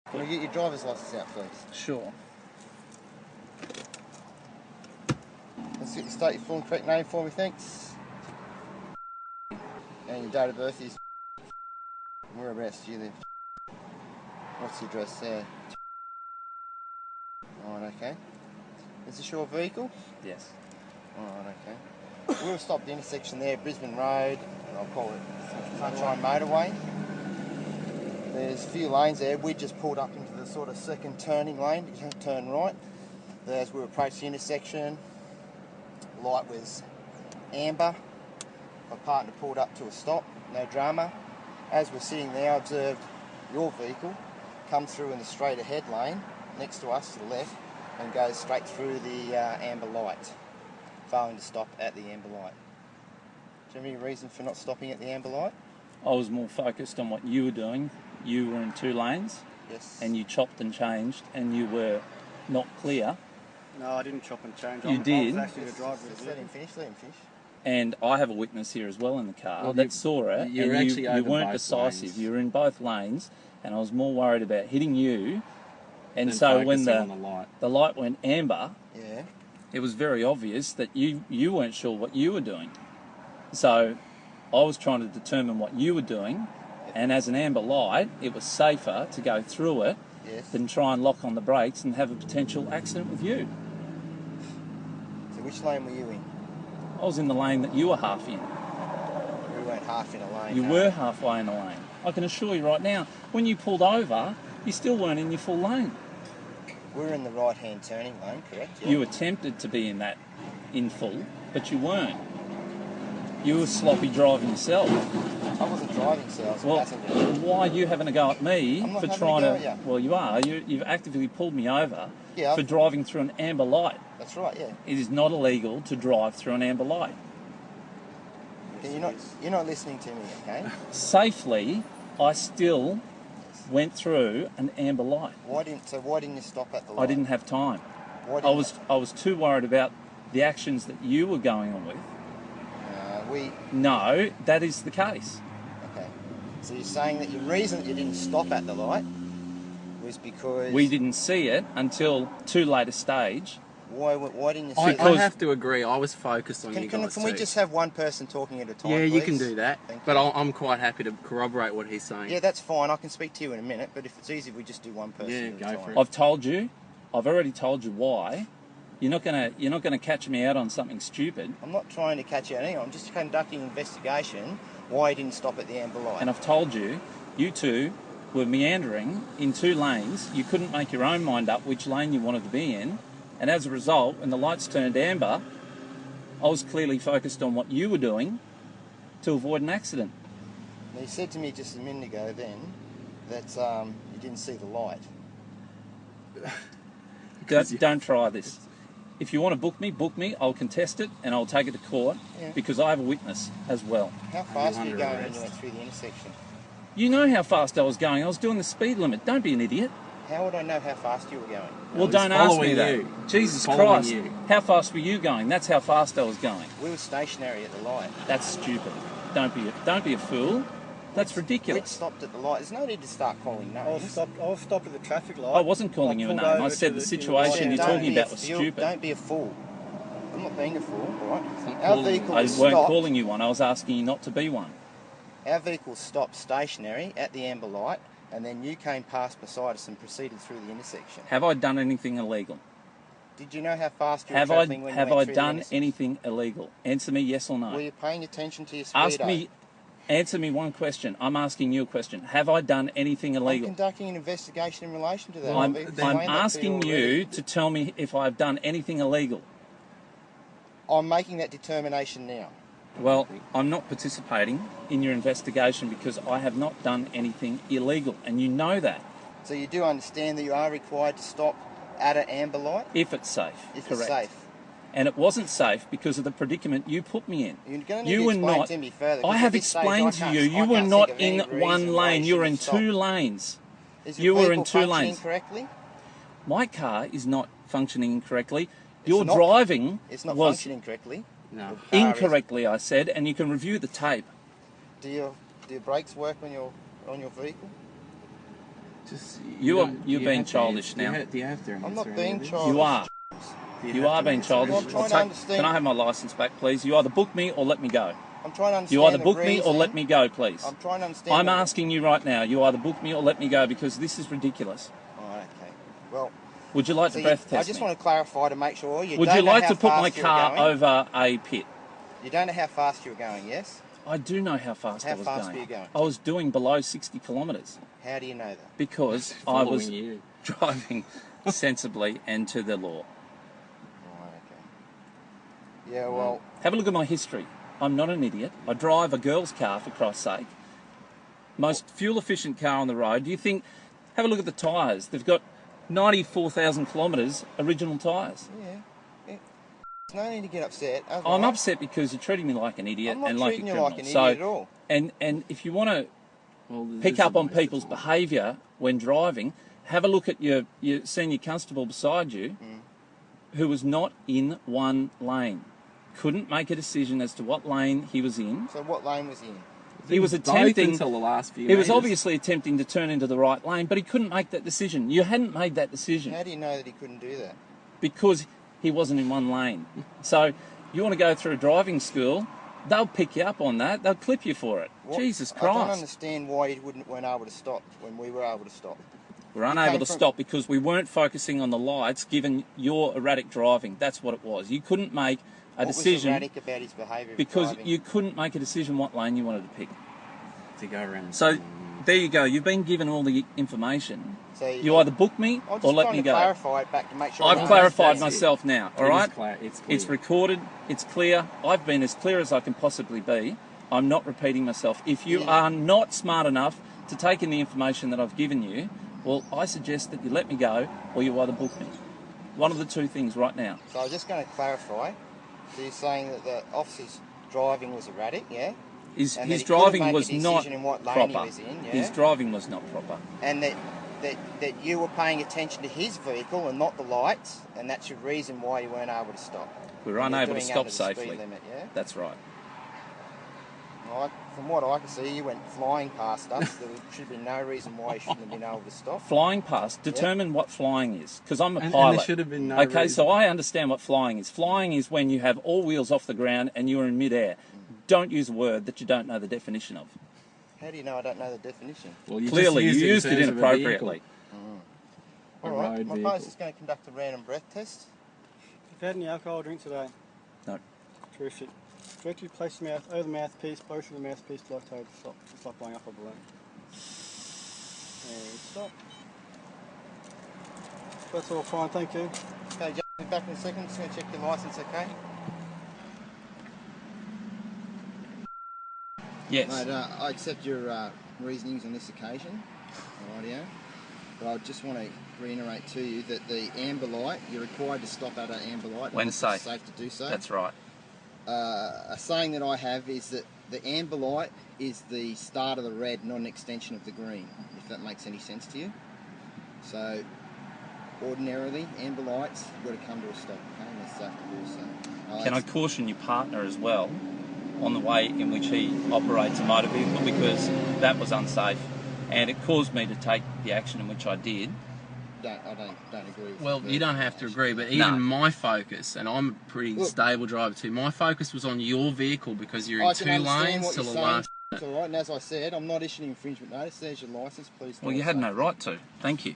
Can we get your driver's license out, please? Sure. Let's get you state your full and correct name for me, thanks. And your date of birth is... Whereabouts do you live? What's the address there? Alright, okay. Is this your vehicle? Yes. Alright, okay. We'll stop the intersection there, Brisbane Road, I'll call it Sunshine Motorway. There's a few lanes there. We just pulled up into the sort of second turning lane to turn right. As we approached the intersection, light was amber. My partner pulled up to a stop, no drama. As we're sitting there, I observed your vehicle come through in the straight ahead lane next to us to the left and goes straight through the amber light, failing to stop at the amber light. Do you have any reason for not stopping at the amber light? I was more focused on what you were doing. You were in two lanes. Yes. And you chopped and changed and you were not clear. No, I didn't chop and change. You did. I was actually the driver. Let him finish, let him finish. And I have a witness here as well in the car Well, that saw it, you were and actually you over weren't both decisive. lanes. You were in both lanes, and I was more worried about hitting you. And Than so when focusing on the light went amber, Yeah. it was very obvious that you weren't sure what you were doing. So I was trying to determine what you were doing, and as an amber light, it was safer to go through it Yes. than try and lock on the brakes and have a potential accident with you. So which lane were you in? I was in the lane that you were half in. We weren't half in a lane. You no. were halfway in the lane. I can assure you right now, when you pulled over, you still weren't in your full lane. We were in the right-hand turning lane, correct? Yeah. You attempted to be in that in full, but you weren't. You were sloppy driving yourself. I wasn't driving, so I was a Well, passenger. why are you having a go at me I'm not for having trying a go to... at you. Well, you are. You've actively pulled me over Yeah, for driving through an amber light. That's right, yeah. It is not illegal to drive through an amber light. Okay, you're not listening to me, okay? Safely, I still went through an amber light. Why didn't you stop at the light? I didn't have time. Why I didn't was too worried about the actions that you were going on with. we... No, that is the case. Okay. So you're saying that your reason that you didn't stop at the light was because... We didn't see it until too late a stage. Why didn't you see I, it? I have to agree. I was focused on you Can guys we too. just have one person talking at a time, Yeah, please? you can do that. Thank But you. I'm quite happy to corroborate what he's saying. Yeah, that's fine. I can speak to you in a minute, but if it's easy, we just do one person Yeah, at a go time. for it. I've told you. I've already told you why. You're not gonna catch me out on something stupid. I'm not trying to catch you out anything. I'm just conducting an investigation why you didn't stop at the amber light. And I've told you, you two were meandering in two lanes. You couldn't make your own mind up which lane you wanted to be in. And as a result, when the lights turned amber, I was clearly focused on what you were doing to avoid an accident. Now, you said to me just a minute ago then that you didn't see the light. Don't try this. If you want to book me, I'll contest it and I'll take it to court because I have a witness as well. How fast were you under going when arrest. you went through the intersection? You know how fast I was going. I was doing the speed limit. Don't be an idiot. How would I know how fast you were going? Well, he's don't ask me following that. you. Jesus He's following Christ. you. How fast were you going? That's how fast I was going. We were stationary at the light. That's stupid. Don't be a fool. That's We'd ridiculous. stopped at the light. There's no need to start calling I was names. stopped at the traffic light. I wasn't calling you a pulled name. over I said to the to situation light. you're Don't talking be a about was fool. stupid. Don't be a fool. I'm not being a fool, all It's right? not Our calling vehicle I was weren't stopped. calling you one. I was asking you not to be one. Our vehicle stopped stationary at the amber light, and then you came past beside us and proceeded through the intersection. Have I done anything illegal? Did you know how fast you were Have I travelling when you went through the done intersection? anything illegal? Answer me yes or no. Were you paying attention to your speedo? Answer me one question. I'm asking you a question. Have I done anything I'm illegal? conducting an investigation in relation to that. I'm I've explained that to asking already. you to tell me if I've done anything illegal. I'm making that determination now. Well, I'm not participating in your investigation because I have not done anything illegal, and you know that. So you do understand that you are required to stop at an amber light If it's safe, if correct. it's safe. And it wasn't safe because of the predicament you put me in. You're going to You need were to explain not. to me further. I 'cause have at this stage explained I to can't- you. I You were can't not think of in any one reason why lane. you You were in shouldn't stop. two lanes. Is You your were in vehicle two functioning lanes. correctly? My car is not functioning correctly. Your not- driving It's not was functioning correctly. No. Your car is. incorrectly, I said, and you can review the tape. Do your brakes work on your vehicle? You're you being have to childish answer- now. Do you have to answer I'm not any being of this? childish. You are. Do You have are to being answer childish. I'm trying to understand. Can I have my license back, please? You either book me or let me go. I'm trying to understand. You either the book me or reason. let me go, please. I'm trying to understand. I'm asking you right now. You either book me or let me go because this is ridiculous. Oh, okay. Well, Would you like so to breath test I just me? want to clarify to make sure you Would don't you know like how to put my fast you were car going. over a pit? You don't know how fast you were going, yes? I do know how fast How I was fast going. were you going? I was doing below 60 kilometres How do you know that? because I was Following you. driving sensibly and to the law. Oh, okay. Yeah, well, Have a look at my history. I'm not an idiot. I drive a girl's car, for Christ's sake. Most fuel-efficient car on the road. Do you think... Have a look at the tyres. They've got 94,000 kilometres original tyres. yeah. There's no need to get upset. I'm upset because you're treating me like an idiot I'm not and like a treating you criminal. like an idiot at all. And if you want to Well, this pick is up a on waste of people's time. behaviour when driving, have a look at your senior constable beside you who was not in one lane. Couldn't make a decision as to what lane he was in. So what lane was he in? He was Both attempting... until the last few He was metres. obviously attempting to turn into the right lane, but he couldn't make that decision. You hadn't made that decision How do you know that he couldn't do that? because he wasn't in one lane. So you want to go through a driving school, they'll pick you up on that. They'll clip you for it. Jesus I don't Christ. understand why you weren't able to stop when we were able to stop. We're unable came to from- stop because we weren't focusing on the lights given your erratic driving. That's what it was. You couldn't make a What was decision erratic about his behaviour? because driving? you couldn't make a decision what lane you wanted to pick. To go around. So there you go. You've been given all the information. So You either book me I'm just or let trying me to go. clarify it back to make sure. I've I clarified understand. myself now, all It is right? It's clear. It's recorded, it's clear. I've been as clear as I can possibly be. I'm not repeating myself. If you are not smart enough to take in the information that I've given you, well, I suggest that you let me go or you either book me. One of the two things right now. So I was just going to clarify. So you're saying that the officer's driving was erratic, yeah? His And that he driving couldn't make was a not decision in what lane he proper. was in, yeah? His driving was not proper. And that you were paying attention to his vehicle and not the lights, and that's your reason why you weren't able to stop. We were And you're unable to doing stop under the speed safely. limit, yeah? That's right. From what I can see, you went flying past us. There should be no reason why you shouldn't have been able to stop. Flying past, determine what flying is, because I'm a And pilot. there should have been no Okay, reason. so I understand what flying is. Flying is when you have all wheels off the ground and you're in midair. Don't use a word that you don't know the definition of. How do you know I don't know the definition? Well, you Clearly, just you used it in terms of a inappropriately. A All right, road my vehicle. post is going to conduct a random breath test. Have you had any alcohol drink today? No. Terrific. Directly place the mouth over the mouthpiece, both of the mouthpiece to left over to stop. Just like blowing up a balloon. And stop. That's all fine, thank you. Okay, Jack, be back in a second. Just going to check your license, okay? Yes. Mate, I accept your reasonings on this occasion, rightio. But I just want to reiterate to you that the amber light, you're required to stop at an amber light When it's safe. safe to do so. That's right. A saying that I have is that the amber light is the start of the red, not an extension of the green, if that makes any sense to you. So, ordinarily, amber lights, you've got to come to a stop, okay, and it's safe to do so. Can I caution your partner as well on the way in which he operates a motor vehicle, because that was unsafe and it caused me to take the action in which I did. I don't agree with Well, the you don't have to action. agree, but No. even my focus, and I'm a pretty Look. stable driver too, my focus was on your vehicle because you're in I can two understand lanes what till you're the saying. last. It's all right, and as I said, I'm not issuing infringement notice. There's your license, please. Well, go you had safe. no right to. Thank you.